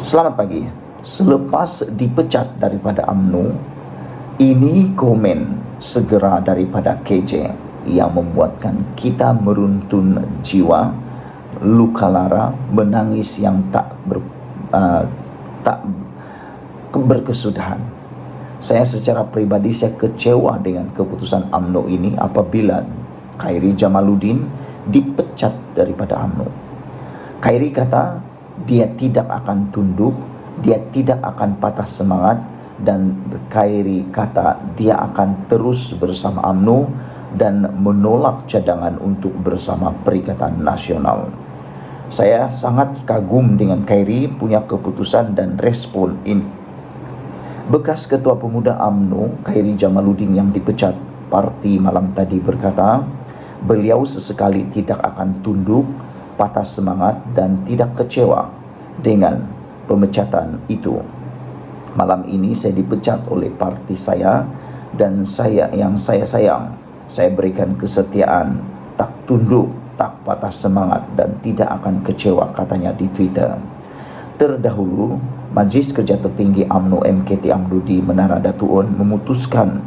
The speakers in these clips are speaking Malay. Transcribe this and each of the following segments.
Selamat pagi. Selepas dipecat daripada UMNO, ini komen segera daripada KJ yang membuatkan kita meruntun jiwa, luka lara, menangis yang tak berkesudahan. Saya secara pribadi kecewa dengan keputusan UMNO ini apabila Khairi Jamaluddin dipecat daripada UMNO. Khairi kata dia tidak akan tunduk, dia tidak akan patah semangat, dan Khairi kata dia akan terus bersama UMNO dan menolak cadangan untuk bersama Perikatan Nasional. Saya sangat kagum dengan Khairi punya keputusan dan respon ini. Bekas Ketua Pemuda UMNO, Khairi Jamaluddin yang dipecat parti malam tadi berkata, beliau sesekali tidak akan tunduk, patah semangat dan tidak kecewa dengan pemecatan itu. Malam ini saya dipecat oleh parti saya dan saya sayang. Saya berikan kesetiaan, tak tunduk, tak patah semangat dan tidak akan kecewa, katanya di Twitter. Terdahulu, Majlis Kerja Tertinggi UMNO MKT UMNO di Menara Datu'un memutuskan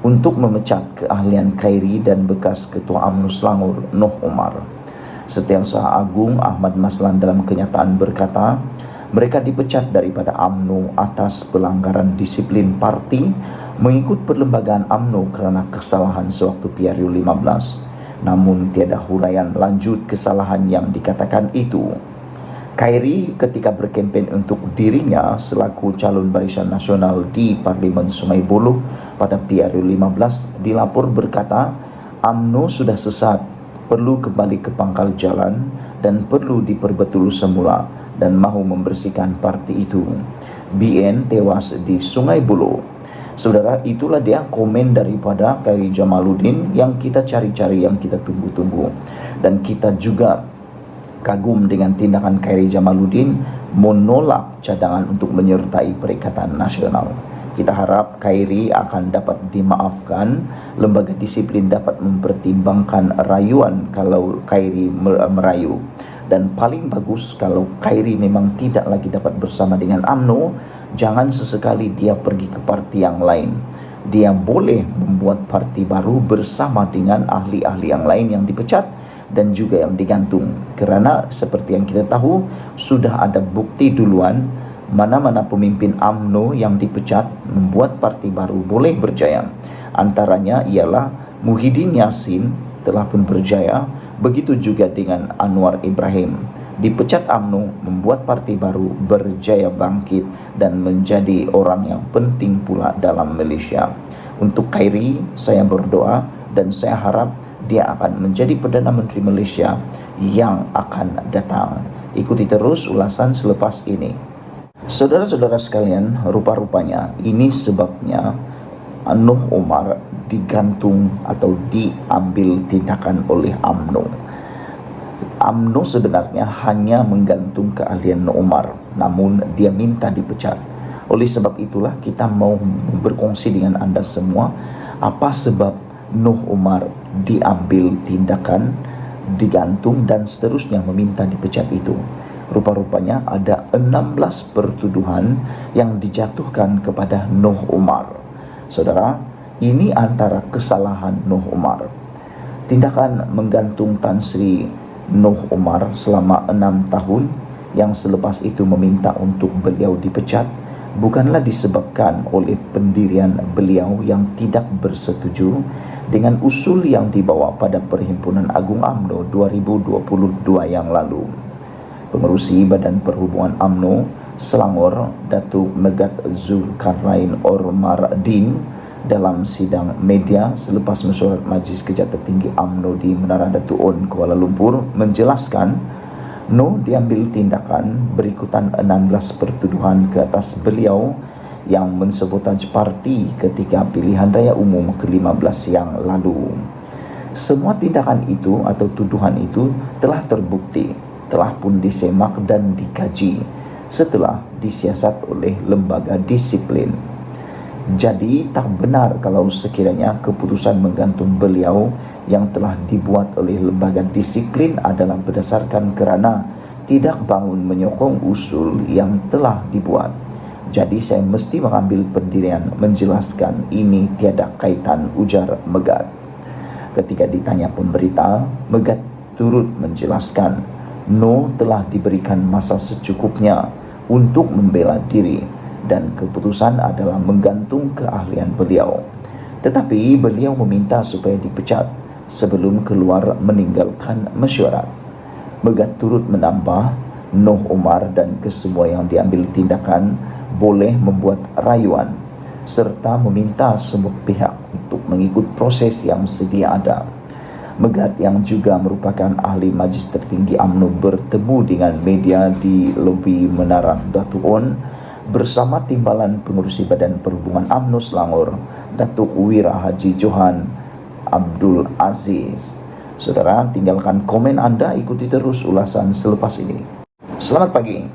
untuk memecat keahlian Khairi dan bekas Ketua UMNO Selangor Noh Omar. Setiausaha Agung Ahmad Maslan dalam kenyataan berkata, mereka dipecat daripada UMNO atas pelanggaran disiplin parti mengikut perlembagaan UMNO kerana kesalahan sewaktu PRU 15. Namun tiada huraian lanjut kesalahan yang dikatakan itu. Khairi ketika berkempen untuk dirinya selaku calon Barisan Nasional di Parlimen Sungai Buloh pada PRU 15 dilapor berkata, UMNO sudah sesat, perlu kembali ke pangkal jalan dan perlu diperbetul semula dan mahu membersihkan parti itu. BN tewas di Sungai Buloh. Saudara, itulah dia komen daripada Khairi Jamaluddin yang kita cari-cari, yang kita tunggu-tunggu. Dan kita juga kagum dengan tindakan Khairi Jamaluddin menolak cadangan untuk menyertai Perikatan Nasional. Kita harap Khairi akan dapat dimaafkan, lembaga disiplin dapat mempertimbangkan rayuan kalau Khairi merayu. Dan paling bagus kalau Khairi memang tidak lagi dapat bersama dengan UMNO, jangan sesekali dia pergi ke parti yang lain. Dia boleh membuat parti baru bersama dengan ahli-ahli yang lain yang dipecat dan juga yang digantung. Kerana seperti yang kita tahu, sudah ada bukti duluan mana-mana pemimpin UMNO yang dipecat membuat parti baru boleh berjaya. Antaranya ialah Muhyiddin Yassin telah pun berjaya, begitu juga dengan Anwar Ibrahim. Dipecat UMNO, membuat parti baru berjaya bangkit dan menjadi orang yang penting pula dalam Malaysia. Untuk Khairi, saya berdoa dan saya harap dia akan menjadi Perdana Menteri Malaysia yang akan datang. Ikuti terus ulasan selepas ini. Saudara-saudara sekalian, rupa-rupanya ini sebabnya Noh Omar digantung atau diambil tindakan oleh UMNO. UMNO sebenarnya hanya menggantung keahlian Noh Omar, namun dia minta dipecat. Oleh sebab itulah kita mau berkongsi dengan anda semua apa sebab Noh Omar diambil tindakan, digantung dan seterusnya meminta dipecat itu. Rupa-rupanya ada 16 pertuduhan yang dijatuhkan kepada Noh Omar. Saudara, ini antara kesalahan Noh Omar. Tindakan menggantung Tan Sri Noh Omar selama 6 tahun yang selepas itu meminta untuk beliau dipecat bukanlah disebabkan oleh pendirian beliau yang tidak bersetuju dengan usul yang dibawa pada Perhimpunan Agung UMNO 2022 yang lalu. Pengerusi Badan Perhubungan UMNO Selangor, Datuk Megat Zulkarnain Ormardin, dalam sidang media selepas mesyuarat Majlis Kerja Tertinggi UMNO di Menara Datu'un, Kuala Lumpur, menjelaskan Noh diambil tindakan berikutan 16 pertuduhan ke atas beliau yang mensabotaj parti ketika pilihan raya umum ke-15 yang lalu. Semua tindakan itu atau tuduhan itu telah terbukti, telah pun disemak dan dikaji setelah disiasat oleh lembaga disiplin. Jadi tak benar kalau sekiranya keputusan menggantung beliau yang telah dibuat oleh lembaga disiplin adalah berdasarkan kerana tidak bangun menyokong usul yang telah dibuat. Jadi saya mesti mengambil pendirian menjelaskan ini tiada kaitan, ujar Megat. Ketika ditanya pemberita, Megat turut menjelaskan Noh telah diberikan masa secukupnya untuk membela diri dan keputusan adalah menggantung keahlian beliau. Tetapi beliau meminta supaya dipecat sebelum keluar meninggalkan mesyuarat. Megat turut menambah, Noh Umar dan kesemua yang diambil tindakan boleh membuat rayuan serta meminta semua pihak untuk mengikut proses yang sedia ada. Megat yang juga merupakan ahli Majlis Tertinggi UMNO bertemu dengan media di lobi Menara Datuk On bersama Timbalan Pengurusi Badan Perhubungan UMNO Selangor, Datuk Wira Haji Johan Abdul Aziz. Saudara, tinggalkan komen Anda, ikuti terus ulasan selepas ini. Selamat pagi.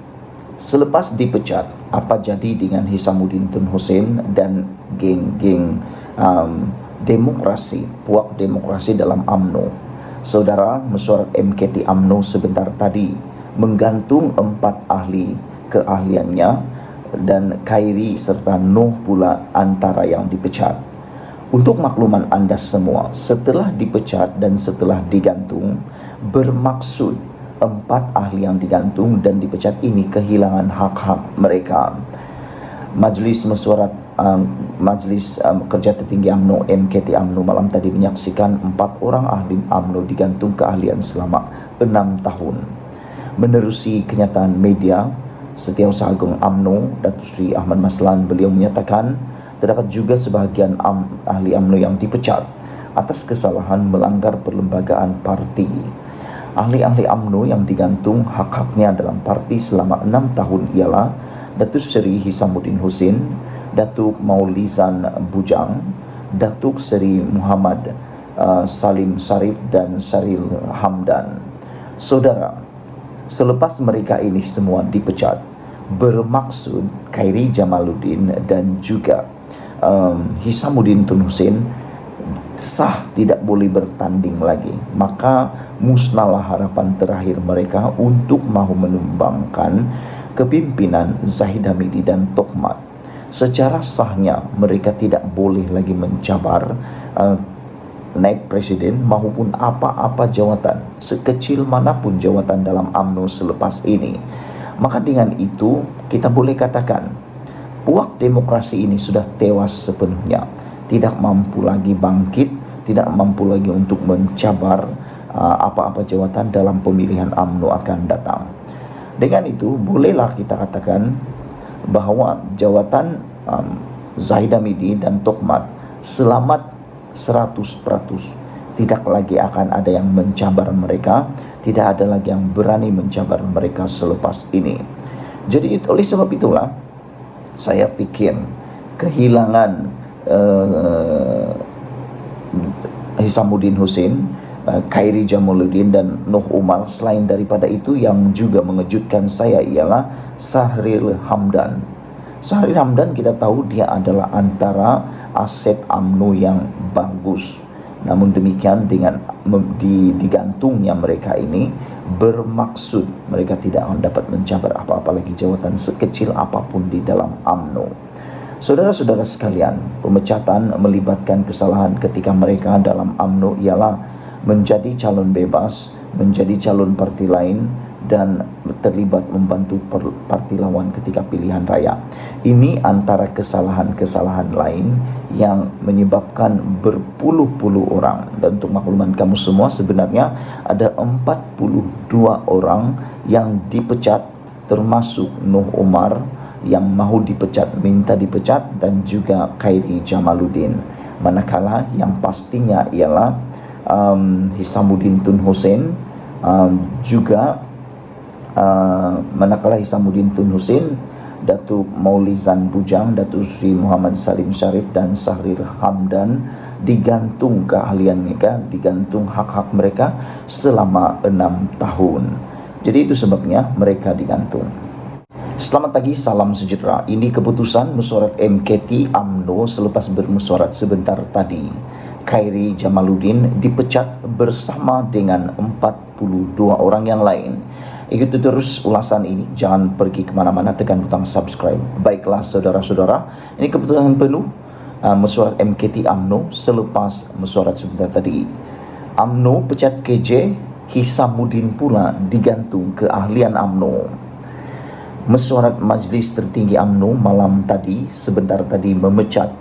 Selepas dipecat, apa jadi dengan Hisamuddin Tun Hussein dan geng-geng demokrasi, puak demokrasi dalam UMNO? Saudara, mesyuarat MKT UMNO sebentar tadi menggantung 4 ahli keahliannya dan Khairi serta Noh pula antara yang dipecat. Untuk makluman Anda semua, setelah dipecat dan setelah digantung, bermaksud 4 ahli yang digantung dan dipecat ini kehilangan hak-hak mereka. Majlis Mesyuarat Majlis Kerja Tertinggi UMNO MKT UMNO malam tadi menyaksikan 4 orang ahli UMNO digantung keahlian selama 6 tahun. Menerusi kenyataan media, Setiausaha Agung UMNO Datuk Seri Ahmad Maslan, beliau menyatakan terdapat juga sebahagian ahli UMNO yang dipecat atas kesalahan melanggar perlembagaan parti. Ahli-ahli UMNO yang digantung hak-haknya dalam parti selama 6 tahun ialah Datuk Seri Hisamuddin Hussein, Datuk Maulizan Bujang, Datuk Seri Muhammad Salim Sarif dan Syaril Hamdan. Saudara, selepas mereka ini semua dipecat, bermaksud Khairi Jamaluddin dan juga Hisamuddin Tun Hussein sah tidak boleh bertanding lagi. Maka musnahlah harapan terakhir mereka untuk mahu menumbangkan kepimpinan Zahid Hamidi dan Tokmat. Secara sahnya mereka tidak boleh lagi mencabar naib presiden maupun apa-apa jawatan, sekecil manapun jawatan dalam UMNO selepas ini. Maka dengan itu kita boleh katakan puak demokrasi ini sudah tewas sepenuhnya, tidak mampu lagi bangkit, tidak mampu lagi untuk mencabar apa-apa jawatan dalam pemilihan UMNO akan datang. Dengan itu bolehlah kita katakan bahawa jawatan Zahid Hamidi dan Tokmat selamat 100%. Tidak lagi akan ada yang mencabar mereka, tidak ada lagi yang berani mencabar mereka selepas ini. Jadi oleh sebab itulah saya fikir kehilangan Hisamuddin Hussein, Khairi Jamaluddin dan Noh Umar, selain daripada itu yang juga mengejutkan saya ialah Syaril Hamdan. Syaril Hamdan kita tahu dia adalah antara aset UMNO yang bagus. Namun demikian dengan digantungnya mereka ini bermaksud mereka tidak dapat mencabar apa-apa lagi jawatan sekecil apapun di dalam UMNO. Saudara-saudara sekalian, pemecatan melibatkan kesalahan ketika mereka dalam UMNO ialah menjadi calon bebas, menjadi calon parti lain dan terlibat membantu parti lawan ketika pilihan raya. Ini antara kesalahan-kesalahan lain yang menyebabkan berpuluh-puluh orang. Dan untuk makluman kamu semua, sebenarnya ada 42 orang yang dipecat, termasuk Noh Umar yang mahu dipecat, minta dipecat, dan juga Khairi Jamaluddin. Manakala yang pastinya ialah Hisamuddin Tun Hussein juga manakala Hisamuddin Tun Hussein, Datuk Maulizan Bujang, Datuk Seri Muhammad Salim Sarif dan Syaril Hamdan digantung keahlian mereka, digantung hak-hak mereka selama 6 tahun. Jadi itu sebabnya mereka digantung. Selamat pagi, salam sejahtera. Ini keputusan mesyuarat MKT UMNO selepas bermesyuarat sebentar tadi. Khairi Jamaluddin dipecat bersama dengan 42 orang yang lain. Ikuti terus ulasan ini, jangan pergi kemana-mana, tekan butang subscribe. Baiklah saudara-saudara, ini keputusan penuh mesyuarat MKT UMNO selepas mesyuarat sebentar tadi. UMNO pecat KJ, Hisamuddin pula digantung keahlian UMNO. Mesyuarat Majlis Tertinggi UMNO malam tadi sebentar tadi memecat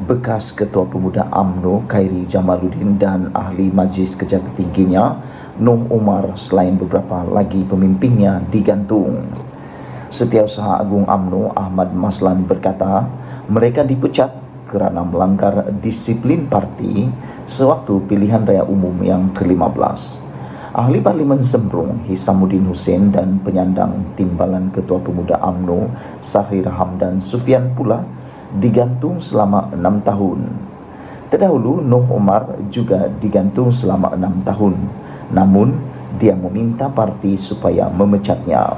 bekas Ketua Pemuda UMNO Khairi Jamaluddin dan ahli Majlis Kerja Tertingginya Noh Umar, selain beberapa lagi pemimpinnya digantung. Setiausaha Agung UMNO Ahmad Maslan berkata mereka dipecat kerana melanggar disiplin parti sewaktu pilihan raya umum yang ke-15. Ahli Parlimen Sembrong Hisamuddin Hussein dan penyandang timbalan Ketua Pemuda UMNO Sahrir Hamdan Sufian pula digantung selama 6 tahun. Terdahulu Noh Umar juga digantung selama 6 tahun. Namun dia meminta parti supaya memecatnya.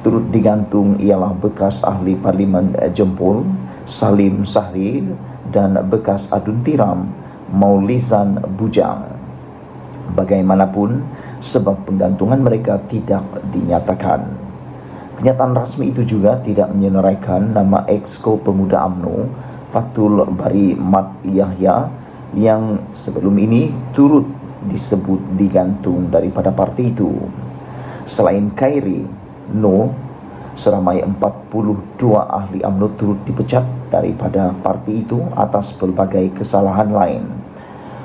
Turut digantung ialah bekas ahli Parlimen Jempol Salim Sahrir dan bekas Adun Tiram Maulizan Bujang. Bagaimanapun, sebab penggantungan mereka tidak dinyatakan. Kenyataan rasmi itu juga tidak menyenaraikan nama Exco Pemuda UMNO Fathul Bari Mat Yahya yang sebelum ini turut disebut digantung daripada parti itu. Selain Khairi, seramai 42 ahli UMNO turut dipecat daripada parti itu atas pelbagai kesalahan lain.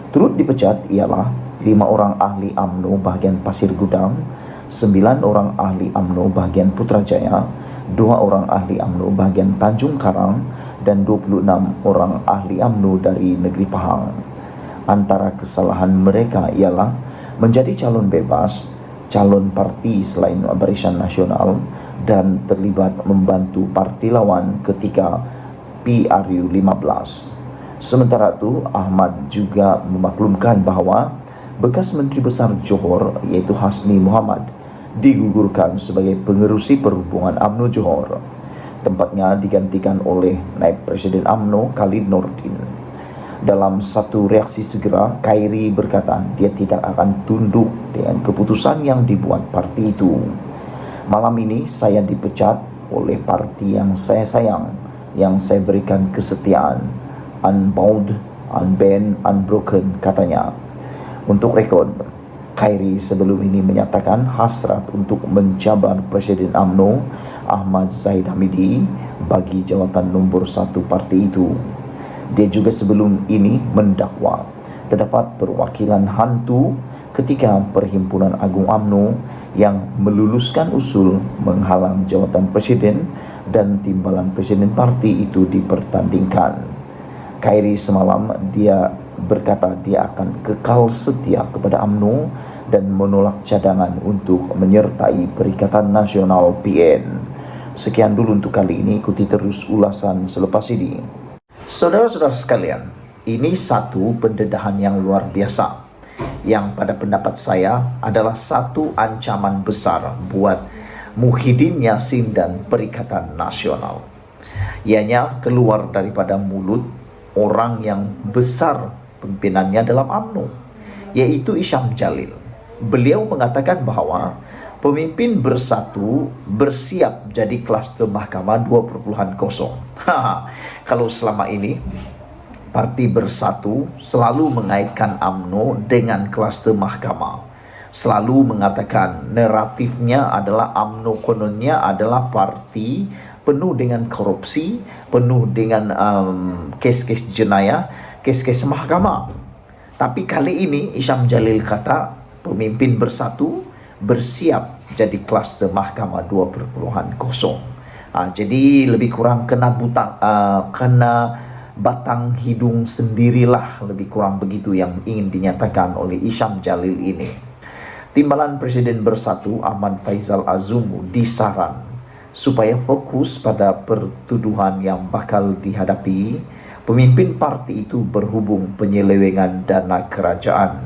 Turut dipecat ialah 5 orang ahli UMNO bahagian Pasir Gudang, 9 orang ahli UMNO bahagian Putrajaya, 2 orang ahli UMNO bahagian Tanjung Karang dan 26 orang ahli UMNO dari Negeri Pahang. Antara kesalahan mereka ialah menjadi calon bebas, calon parti selain Barisan Nasional dan terlibat membantu parti lawan ketika PRU 15. Sementara itu, Ahmad juga memaklumkan bahawa bekas Menteri Besar Johor iaitu Hasni Muhammad digugurkan sebagai pengerusi perhubungan UMNO Johor. Tempatnya digantikan oleh Naib Presiden UMNO Khalid Nordin. Dalam satu reaksi segera, Khairi berkata dia tidak akan tunduk dengan keputusan yang dibuat parti itu. Malam ini saya dipecat oleh parti yang saya sayang, yang saya berikan kesetiaan. Unbound, unbanned, unbroken, katanya. Untuk rekod, Khairi sebelum ini menyatakan hasrat untuk mencabar Presiden UMNO Ahmad Zahid Hamidi bagi jawatan nombor 1 parti itu. Dia juga sebelum ini mendakwa terdapat perwakilan hantu ketika Perhimpunan Agung UMNO yang meluluskan usul menghalang jawatan Presiden dan timbalan Presiden parti itu dipertandingkan. Khairi semalam dia berkata dia akan kekal setia kepada UMNO dan menolak cadangan untuk menyertai Perikatan Nasional PN. Sekian dulu untuk kali ini, ikuti terus ulasan selepas ini. Saudara-saudara sekalian, ini satu pendedahan yang luar biasa yang pada pendapat saya adalah satu ancaman besar buat Muhyiddin Yassin dan Perikatan Nasional. Ianya keluar daripada mulut orang yang besar pimpinannya dalam UMNO, yaitu Isham Jalil. Beliau mengatakan bahawa pemimpin bersatu bersiap jadi kluster mahkamah 2.0. Kalau selama ini parti bersatu selalu mengaitkan UMNO dengan kluster mahkamah, selalu mengatakan naratifnya adalah UMNO kononnya adalah parti penuh dengan korupsi, penuh dengan kes-kes jenayah, kes-kes mahkamah. Tapi kali ini Isham Jalil kata pemimpin bersatu bersiap jadi kluster mahkamah 2.0. Jadi lebih kurang kena batang hidung sendirilah, lebih kurang begitu yang ingin dinyatakan oleh Isham Jalil ini. Timbalan Presiden Bersatu Ahmad Faizal Azumu disaran supaya fokus pada pertuduhan yang bakal dihadapi pemimpin parti itu berhubung penyelewengan dana kerajaan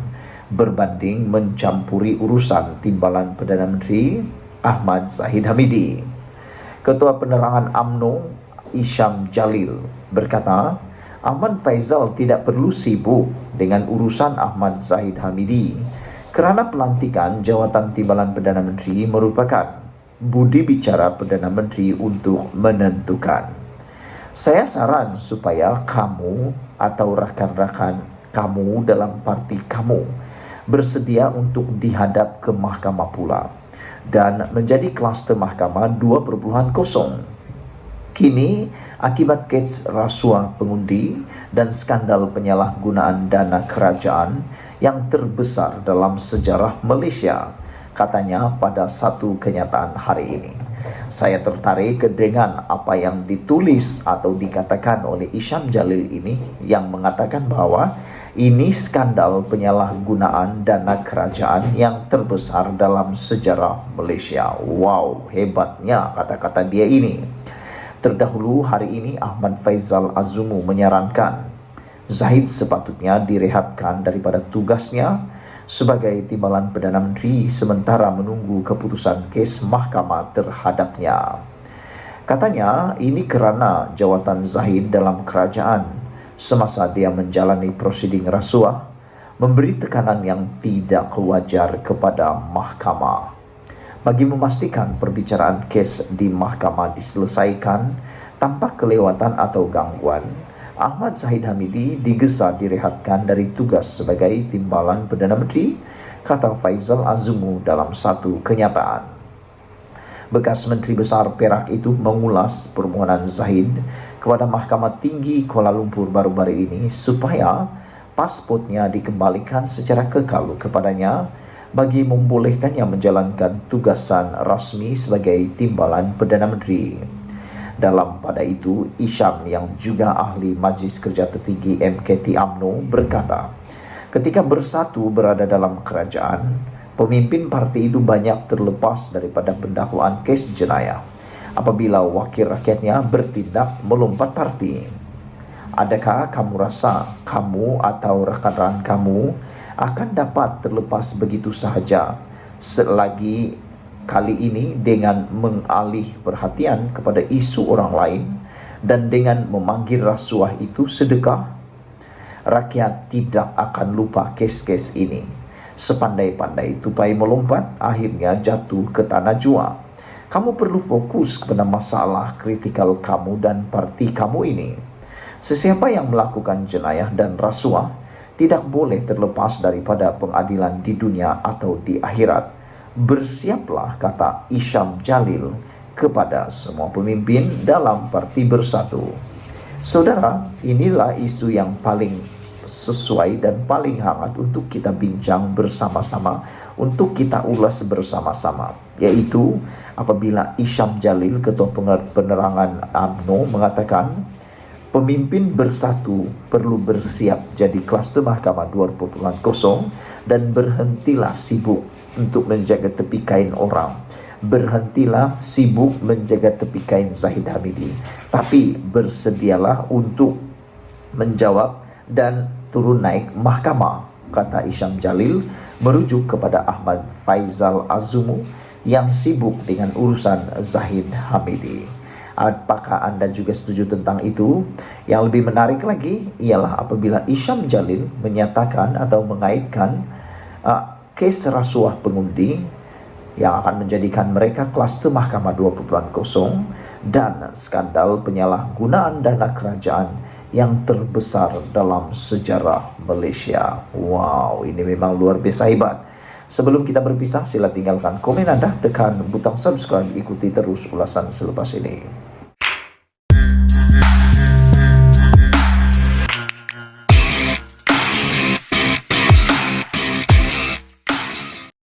berbanding mencampuri urusan timbalan Perdana Menteri Ahmad Zahid Hamidi. Ketua Penerangan UMNO Isham Jalil berkata, Ahmad Faizal tidak perlu sibuk dengan urusan Ahmad Zahid Hamidi Kerana pelantikan jawatan Timbalan Perdana Menteri merupakan budi bicara Perdana Menteri untuk menentukan. Saya saran supaya kamu atau rakan-rakan kamu dalam parti kamu bersedia untuk dihadap ke mahkamah pula dan menjadi kluster mahkamah 2.0. Kini, akibat kes rasuah pengundi dan skandal penyalahgunaan dana kerajaan yang terbesar dalam sejarah Malaysia, katanya pada satu kenyataan hari ini. Saya tertarik dengan apa yang ditulis atau dikatakan oleh Isham Jalil ini yang mengatakan bahwa ini skandal penyalahgunaan dana kerajaan yang terbesar dalam sejarah Malaysia. Wow, hebatnya kata-kata dia ini. Terdahulu hari ini Ahmad Faizal Azumu menyarankan Zahid sepatutnya direhatkan daripada tugasnya sebagai Timbalan Perdana Menteri sementara menunggu keputusan kes mahkamah terhadapnya. Katanya ini kerana jawatan Zahid dalam kerajaan semasa dia menjalani prosiding rasuah memberi tekanan yang tidak wajar kepada mahkamah. Bagi memastikan perbicaraan kes di mahkamah diselesaikan tanpa kelewatan atau gangguan, Ahmad Zahid Hamidi digesa direhatkan dari tugas sebagai Timbalan Perdana Menteri, kata Faizal Azumu dalam satu kenyataan. Bekas Menteri Besar Perak itu mengulas permohonan Zahid kepada Mahkamah Tinggi Kuala Lumpur baru-baru ini supaya pasportnya dikembalikan secara kekal kepadanya bagi membolehkannya menjalankan tugasan rasmi sebagai Timbalan Perdana Menteri. Dalam pada itu, Isham yang juga ahli Majlis Kerja Tertinggi MKT UMNO berkata, ketika Bersatu berada dalam kerajaan, pemimpin parti itu banyak terlepas daripada pendakwaan kes jenayah apabila wakil rakyatnya bertindak melompat parti. Adakah kamu rasa kamu atau rakan-rakan kamu akan dapat terlepas begitu sahaja selagi kali ini dengan mengalih perhatian kepada isu orang lain dan dengan memanggil rasuah itu sedekah? Rakyat tidak akan lupa kes-kes ini. Sepandai-pandai tupai melompat, akhirnya jatuh ke tanah jua. Kamu perlu fokus kepada masalah kritikal kamu dan parti kamu ini. Sesiapa yang melakukan jenayah dan rasuah tidak boleh terlepas daripada pengadilan di dunia atau di akhirat. Bersiaplah, kata Isham Jalil kepada semua pemimpin dalam Parti Bersatu. Saudara, inilah isu yang paling sesuai dan paling hangat untuk kita bincang bersama-sama, untuk kita ulas bersama-sama, yaitu apabila Isham Jalil, Ketua Penerangan UMNO, mengatakan pemimpin Bersatu perlu bersiap jadi kluster mahkamah 2.0 dan berhentilah sibuk untuk menjaga tepi kain orang. Berhentilah sibuk menjaga tepi kain Zahid Hamidi. Tapi bersedialah untuk menjawab dan turun naik mahkamah, kata Isham Jalil merujuk kepada Ahmad Faizal Azumu yang sibuk dengan urusan Zahid Hamidi. Apakah Anda juga setuju tentang itu? Yang lebih menarik lagi ialah apabila Isham Jalil menyatakan atau mengaitkan kes rasuah pengundi yang akan menjadikan mereka kluster mahkamah 2.0 dan skandal penyalahgunaan dana kerajaan yang terbesar dalam sejarah Malaysia. Wow, ini memang luar biasa hebat. Sebelum kita berpisah, sila tinggalkan komen Anda, tekan butang subscribe, ikuti terus ulasan selepas ini.